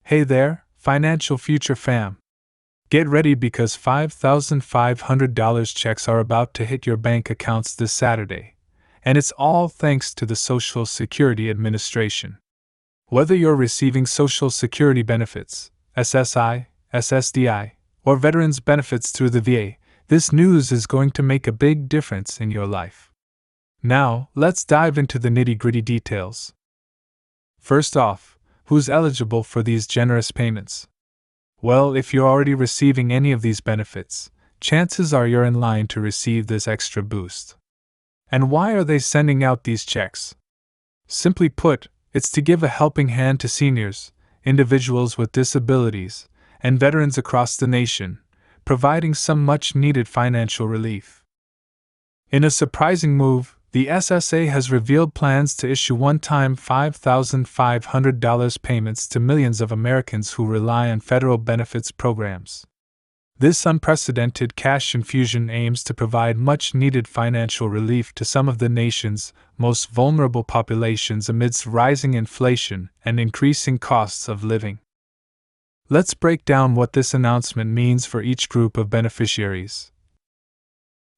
Hey there, Financial Future fam. Get ready because $5,500 checks are about to hit your bank accounts this Saturday, and it's all thanks to the Social Security Administration. Whether you're receiving Social Security benefits, SSI, SSDI, or veterans benefits through the VA, this news is going to make a big difference in your life. Now, let's dive into the nitty-gritty details. First off, who's eligible for these generous payments? Well, if you're already receiving any of these benefits, chances are you're in line to receive this extra boost. And why are they sending out these checks? Simply put, it's to give a helping hand to seniors, individuals with disabilities, and veterans across the nation, providing some much-needed financial relief. In a surprising move, the SSA has revealed plans to issue one-time $5,500 payments to millions of Americans who rely on federal benefits programs. This unprecedented cash infusion aims to provide much-needed financial relief to some of the nation's most vulnerable populations amidst rising inflation and increasing costs of living. Let's break down what this announcement means for each group of beneficiaries.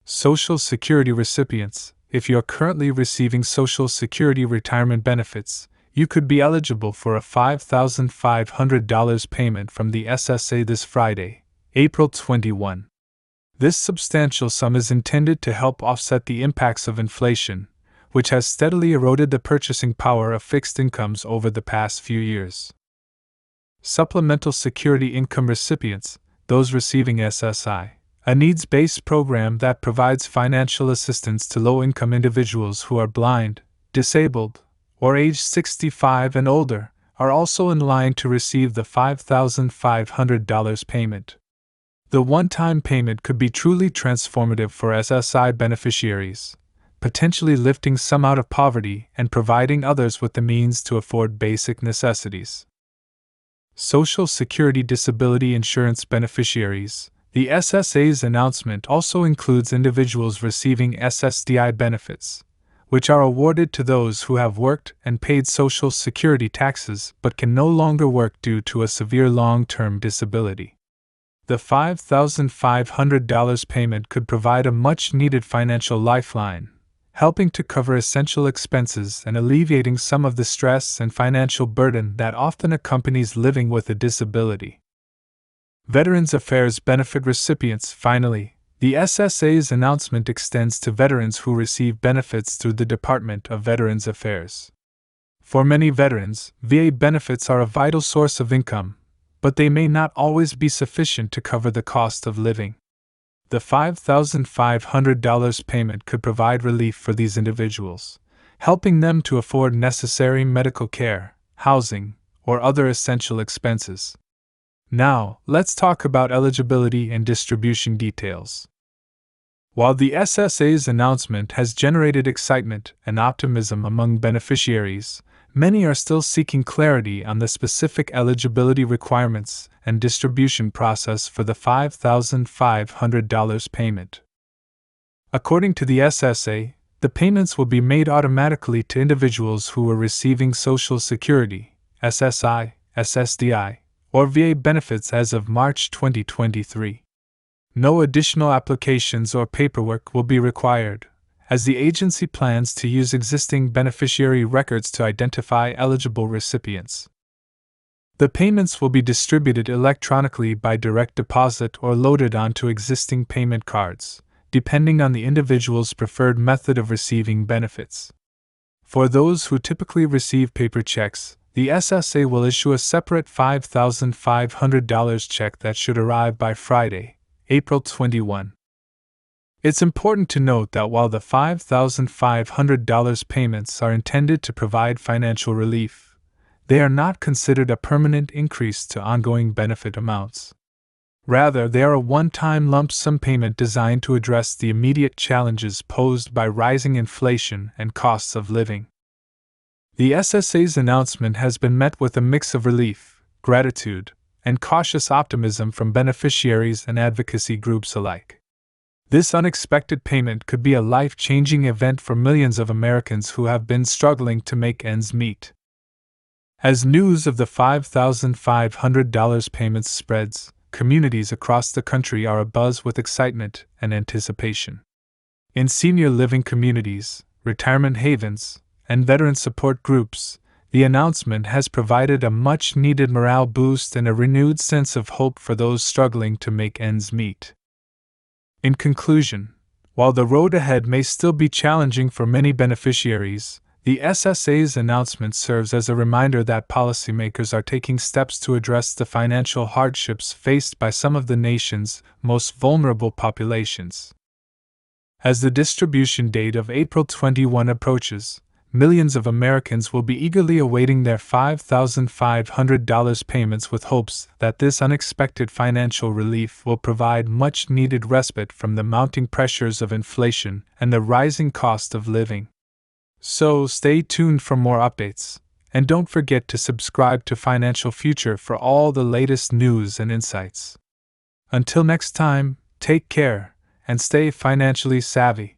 Social Security recipients. If you're currently receiving Social Security retirement benefits, you could be eligible for a $5,500 payment from the SSA this Friday, April 21. This substantial sum is intended to help offset the impacts of inflation, which has steadily eroded the purchasing power of fixed incomes over the past few years. Supplemental Security Income recipients, those receiving SSI, a needs-based program that provides financial assistance to low-income individuals who are blind, disabled, or aged 65 and older, are also in line to receive the $5,500 payment. The one-time payment could be truly transformative for SSI beneficiaries, potentially lifting some out of poverty and providing others with the means to afford basic necessities. Social Security Disability Insurance beneficiaries. The SSA's announcement also includes individuals receiving SSDI benefits, which are awarded to those who have worked and paid Social Security taxes but can no longer work due to a severe long-term disability. The $5,500 payment could provide a much-needed financial lifeline, helping to cover essential expenses and alleviating some of the stress and financial burden that often accompanies living with a disability. Veterans Affairs benefit recipients. Finally, the SSA's announcement extends to veterans who receive benefits through the Department of Veterans Affairs. For many veterans, VA benefits are a vital source of income, but they may not always be sufficient to cover the cost of living. The $5,500 payment could provide relief for these individuals, helping them to afford necessary medical care, housing, or other essential expenses. Now, let's talk about eligibility and distribution details. While the SSA's announcement has generated excitement and optimism among beneficiaries, many are still seeking clarity on the specific eligibility requirements and distribution process for the $5,500 payment. According to the SSA, the payments will be made automatically to individuals who were receiving Social Security, SSI, SSDI, or VA benefits as of March 2023. No additional applications or paperwork will be required, as the agency plans to use existing beneficiary records to identify eligible recipients. The payments will be distributed electronically by direct deposit or loaded onto existing payment cards, depending on the individual's preferred method of receiving benefits. For those who typically receive paper checks, the SSA will issue a separate $5,500 check that should arrive by Friday, April 21. It's important to note that while the $5,500 payments are intended to provide financial relief, they are not considered a permanent increase to ongoing benefit amounts. Rather, they are a one-time lump sum payment designed to address the immediate challenges posed by rising inflation and costs of living. The SSA's announcement has been met with a mix of relief, gratitude, and cautious optimism from beneficiaries and advocacy groups alike. This unexpected payment could be a life-changing event for millions of Americans who have been struggling to make ends meet. As news of the $5,500 payments spreads, communities across the country are abuzz with excitement and anticipation. In senior living communities, retirement havens, and veteran support groups, the announcement has provided a much-needed morale boost and a renewed sense of hope for those struggling to make ends meet. In conclusion, while the road ahead may still be challenging for many beneficiaries, the SSA's announcement serves as a reminder that policymakers are taking steps to address the financial hardships faced by some of the nation's most vulnerable populations. As the distribution date of April 21 approaches, millions of Americans will be eagerly awaiting their $5,500 payments with hopes that this unexpected financial relief will provide much-needed respite from the mounting pressures of inflation and the rising cost of living. So stay tuned for more updates, and don't forget to subscribe to Financial Future for all the latest news and insights. Until next time, take care and stay financially savvy.